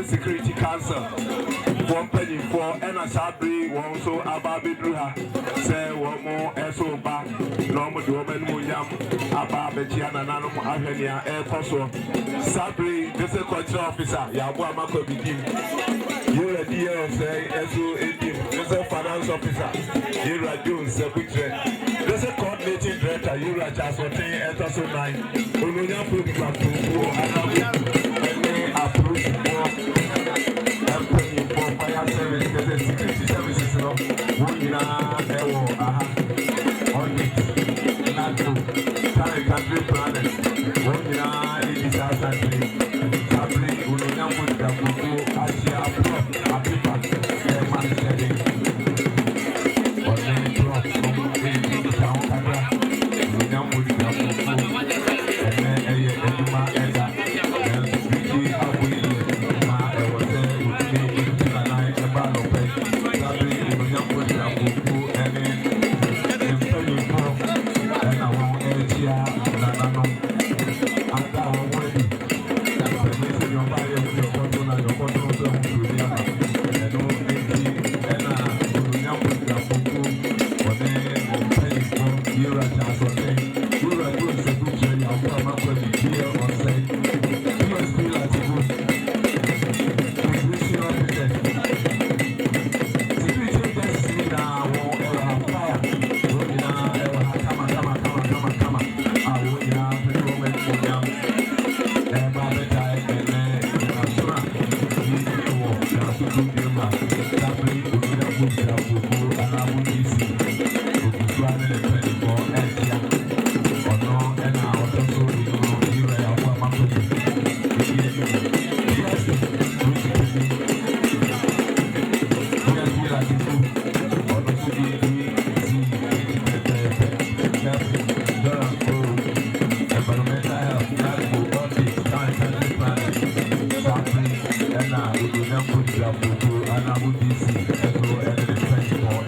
Security Council one penny for and a sabri one so about Bidruha say one more so back normal woman Muyam about Betiana Nanum Avenia Air Coso Sabri, this is a culture officer Yabua Mako begin. You're a dear say SO 18, this is a finance officer, you're a June secretary, this is a coordinating director, you're a just 14 and also 9. Ulunya program to approve fire service, security services, one year, on it, NATO, country planning, 1 year, it is Ashanti, Sabri, Unoyam with the Buku, Asia, Apipa, managing, or then drop from the town, Unoyam with the Buku, and then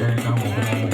and I would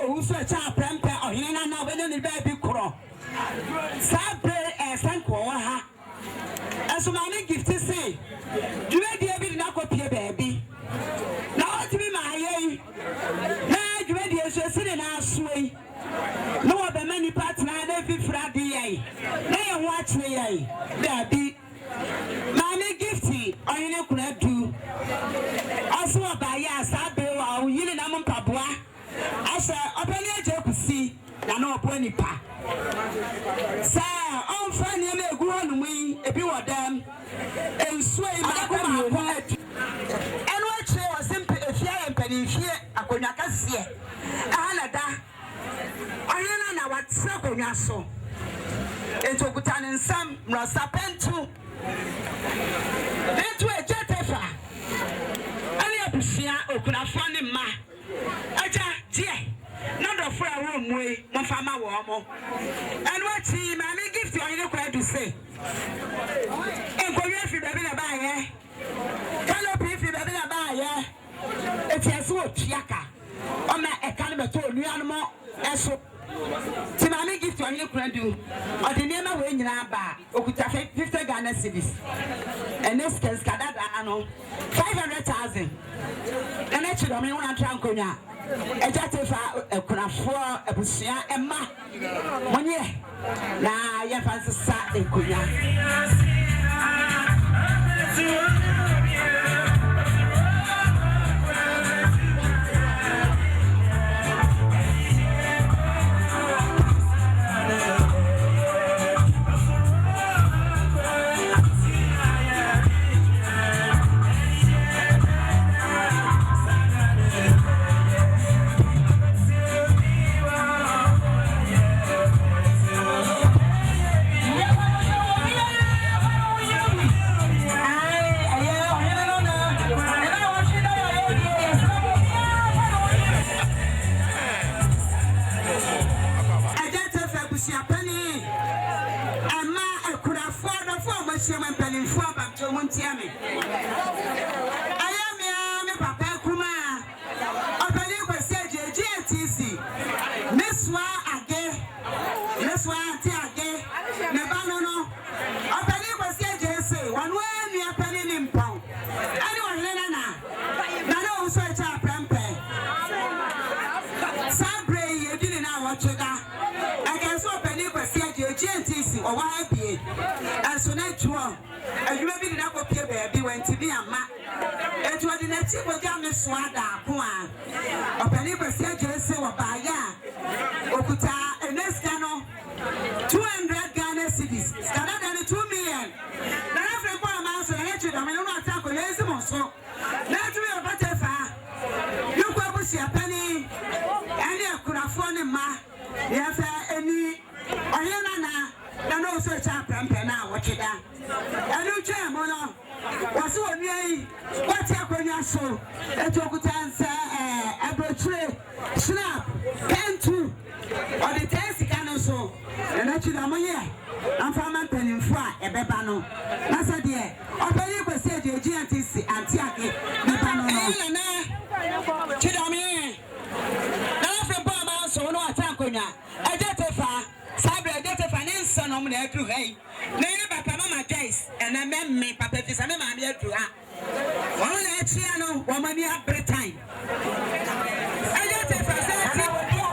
Owusu Prempeh Ohene na obenya ni baby kro sabre sanko ha aso ma me gift say dwedi e bi na kopie baby na otimi ma ayi na dwedi e so sine na asoi no obema ni partner na fifra de yi na ye ho akire yi baby ma me gift Ohene kura du aso ba ya sabre wa oyini na mpaboa asa obani ajakusi na na obo nipa sa on fa ni me egu honu yi ebi wodam ensuai ma ko enu akire o simple efia empani fie akonwa kase ana da oyena na watra konwa so entokuta ne nsam mrasa pentu pentu ejetefa ani abusia okuna fani ma aja die na do for a room we mo fama wo mo enu achi ma me gift Ohene kwa do say enkowi afi bebe na ba ye kalo fi bebe na ba ye etiaso otuaka o ma e kan beto onuanu mo eso ti ma me gift Ohene kwa do o de nema we nyina ba okuta 50 Ghana cedis enes kes kadada ano 500,000 na chiro me wona twa nkonya ejatefa ekunafo ebusia emma monye na ye fansisa enkonya apologize and I meant me, Papa, if I'm a man, to her. One Chiano, woman, you have great time. I don't have a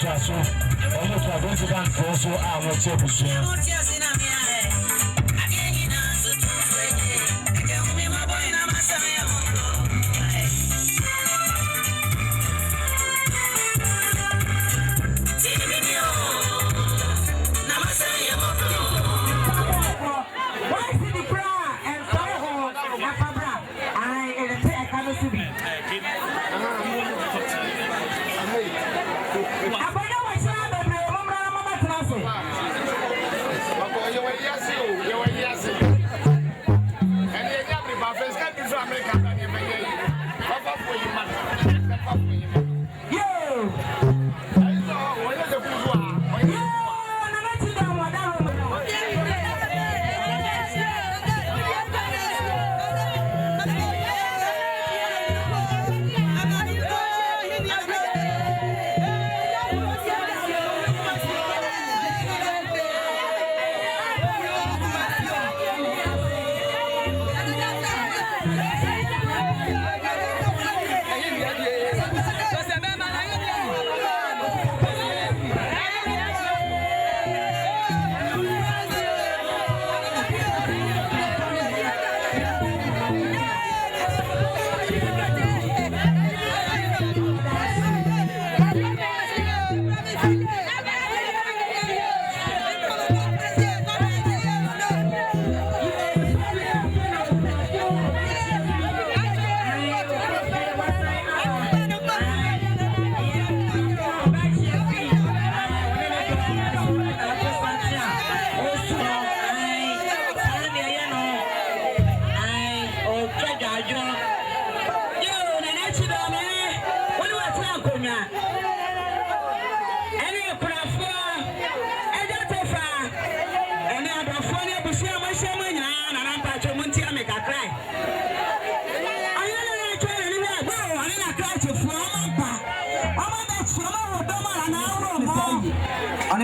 Juaso, almost a resident also our champion.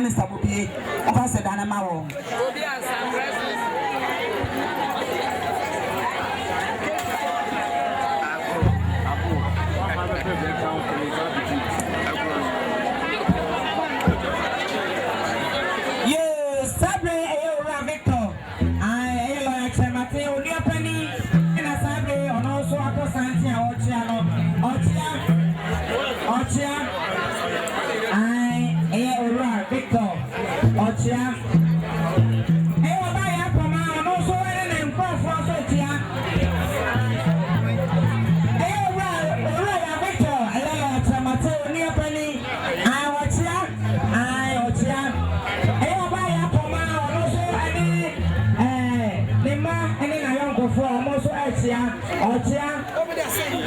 Mr. Bupi, I said, I'm a yes, Sabre, Victor. I like Mateo, dear Penny, and a Sabre, and also a Santi, Ochia. Victor, Ochia. Hey, what I have from my also and for Sotia. Hey, well, Victor, I like Mateo near Penny. I watch ya. Hey, what I have from my also Lima, and then I don't go for also Ochia. Over there, same.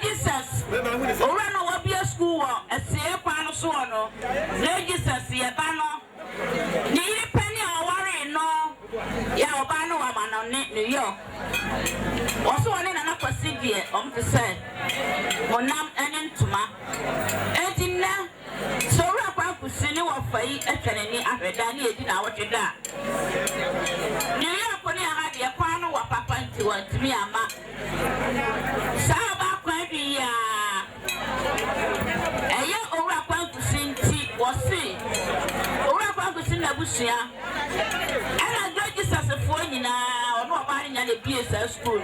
Jesus, Orano will be a school, a safe panel sono. Jesus, Yabano, Need penny or worry, no. Yabano, I'm on New York. Also, one in an upper city, to say, Monam and Tuma. And in now, so Rapa could see you of Fay, a Kennedy, after Danny, did our da. New York, when you had your panel, what Papa to me, Ama. Saba, maybe, a young Orapa to sing tea was see. Orapa to sing a bushia. for now, no buying any BS school.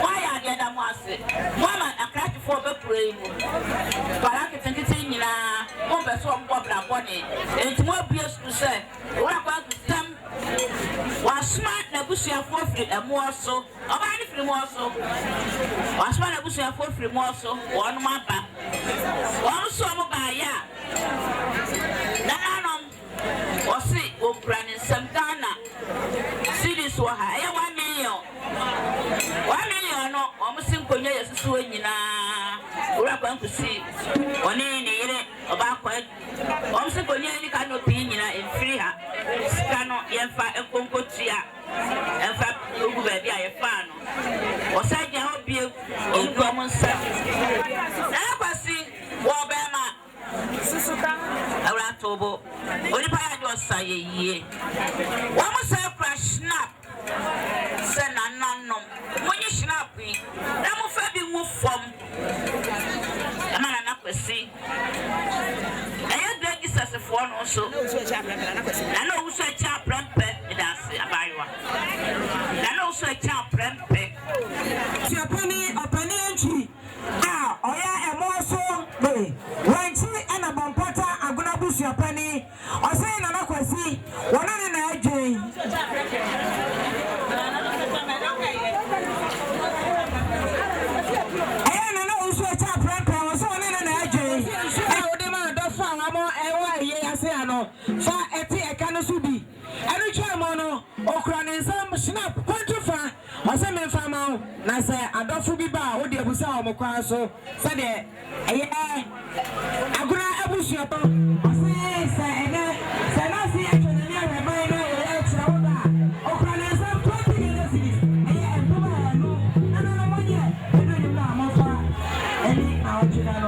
Why are the other master? Mama, a crack for the brain. But I can think it's in over some popular bonnet. It's more BS to say. What about the stem? Was smart, Nabusia for free and more so. A man free more so. Was smart, Nabusia for free more so. One mapper. One summer by ya. Was it or granny some Ghana? Cities were higher 1 million. 1 million, almost simple years to we're going to see one in it about quite almost simple year canopy in free her. Scano, Yenfa, and Concotia, and Fat Uber, I fan. Was I can help you in common sense? Never see Wabama. Around Tobo, only by your side, ye. One was a crash snap. Send a none. When you snappy, that will fairly move from a man up a sea. I had that is as a phone also. I know who's a child Prempeh, that's a bywa. I know so a child Prempeh. Your penny or penny entry. Ah, oh yeah, and more so. When she and a bompata are gonna boost your penny, or saying an aquasi, one in a dream. I know who's a child Prempeh was on in an dream. I would demand the fun. I'm more away, yes, I know. Far at the Akanasubi. Every chairman or crying some snap, quantify, or some infamous. I say, I don't be bound with the Abusa Mokaso. Said it. I'm going to Abusa. I say, I see actually a reminder or crying some 20 minutes. And I don't know what yet. I don't know more far. Any out to that.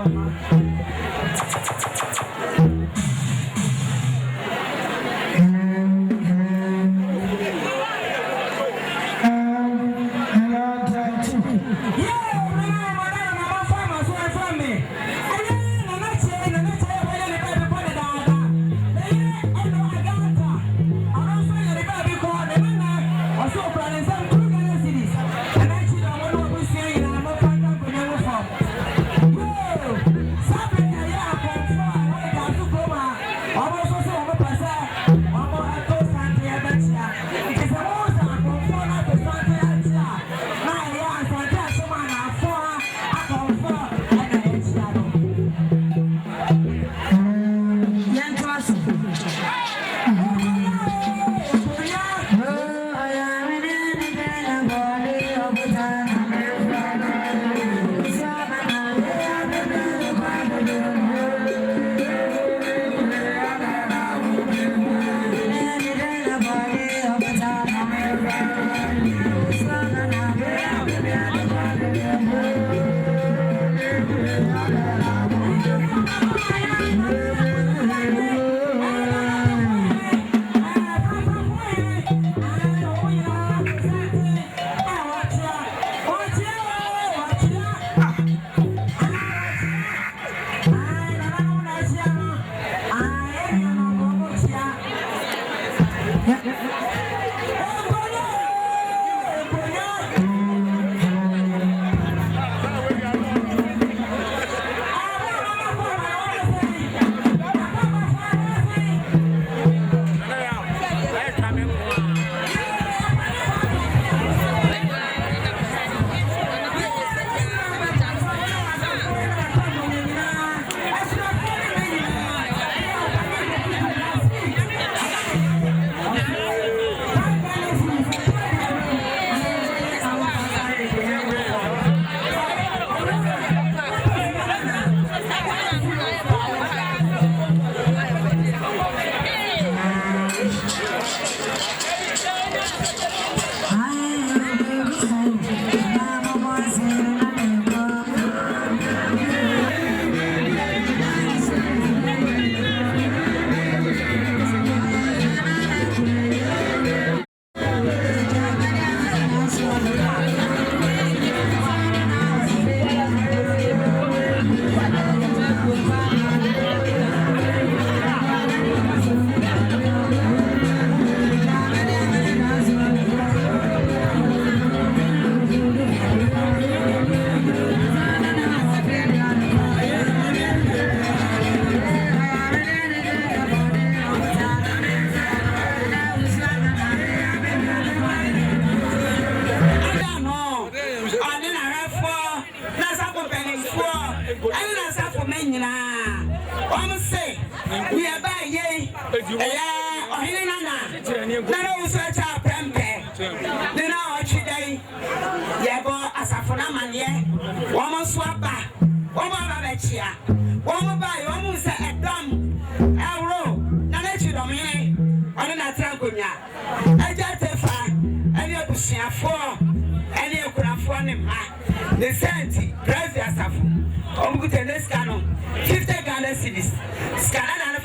ye. Ohene nana. Nana Owusu cha Prempeh. Nana ochidai. Yebo asafona manye. Womo swapa. Womo babechia. Womo ba womo se edam. Euro. Nana chidomine. Ono na trankonya. Eja tefa. Eni obusiafo. Eni ekurafo ne ma. The senti. Praise yourself. Omugute ne skano 50 Ghana cedis skana na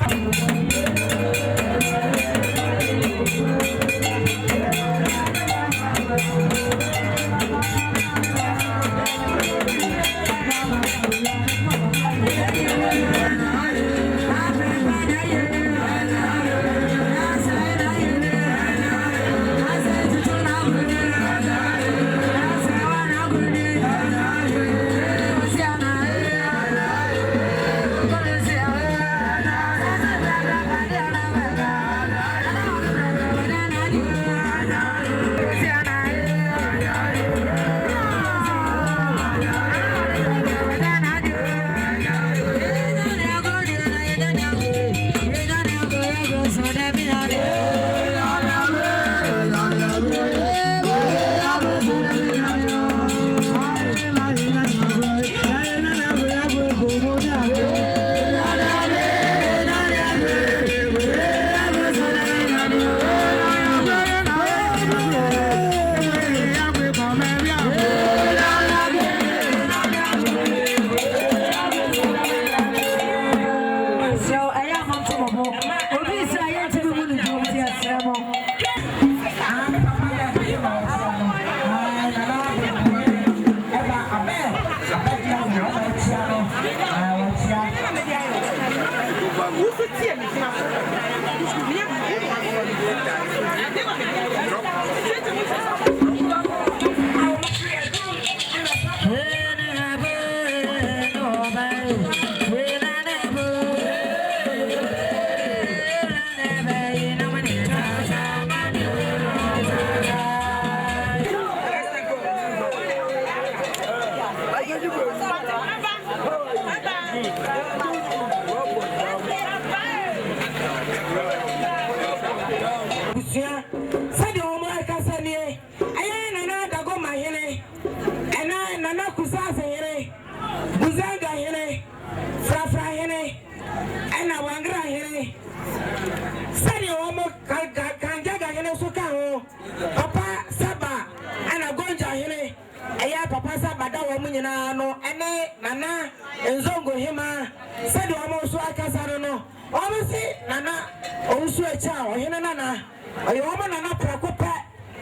Owusu Akyaw Ohene nana oye woman nana prakopa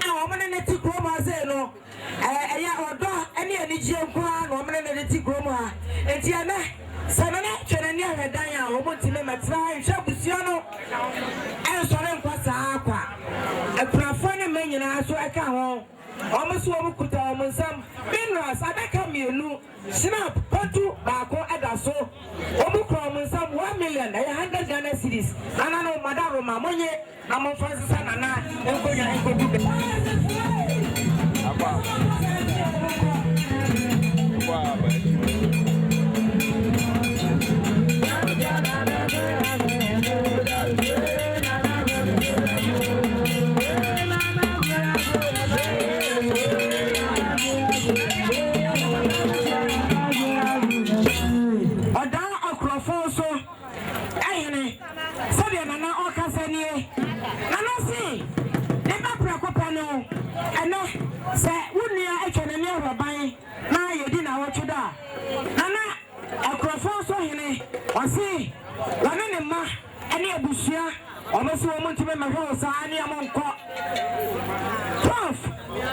a woman na ti kromo aze no eya odo ene anigye nko a no woman na ti kromo ha enti ana sanana twenani ahwedan a wo motime matra hwe busua no ensore nkwasa akwa akrafo ne manyina so aka ho omuso omukuta omunsam minerals adaka mienu snap potu baako edaso omukro omunsam 1 million 100 Ghana cedis ana no madaro mamonye na monfansa nana enkonya enkodu apa se wunia etwenani ahoban na yedi na wotuda nana akrofo so hene wasi wane ne ma ene abusua omoso wo ntime mahwe sa ane amonko prof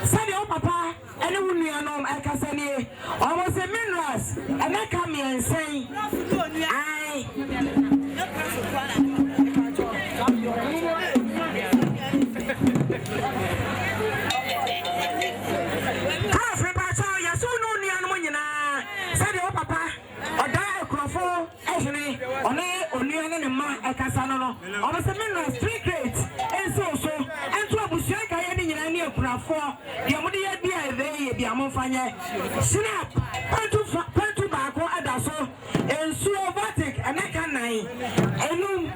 sade o papa ene wunia no akasani omoso minerals ene kamiensen ai Kasano no ono se minerals 3 crates enso ento abusua ka ye ni nyina ne akurafo de mo de ye bia eve ye bia mo fanye snap pantu baako adaso enso vatic anaka nan enum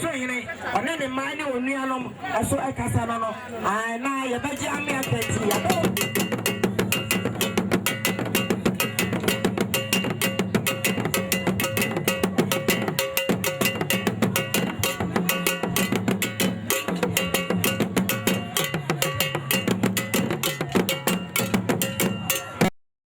so hene ɔne ne man ne onuanom ɛso ɛkasa no no ai na yɛbɛgye ame atɛnti ya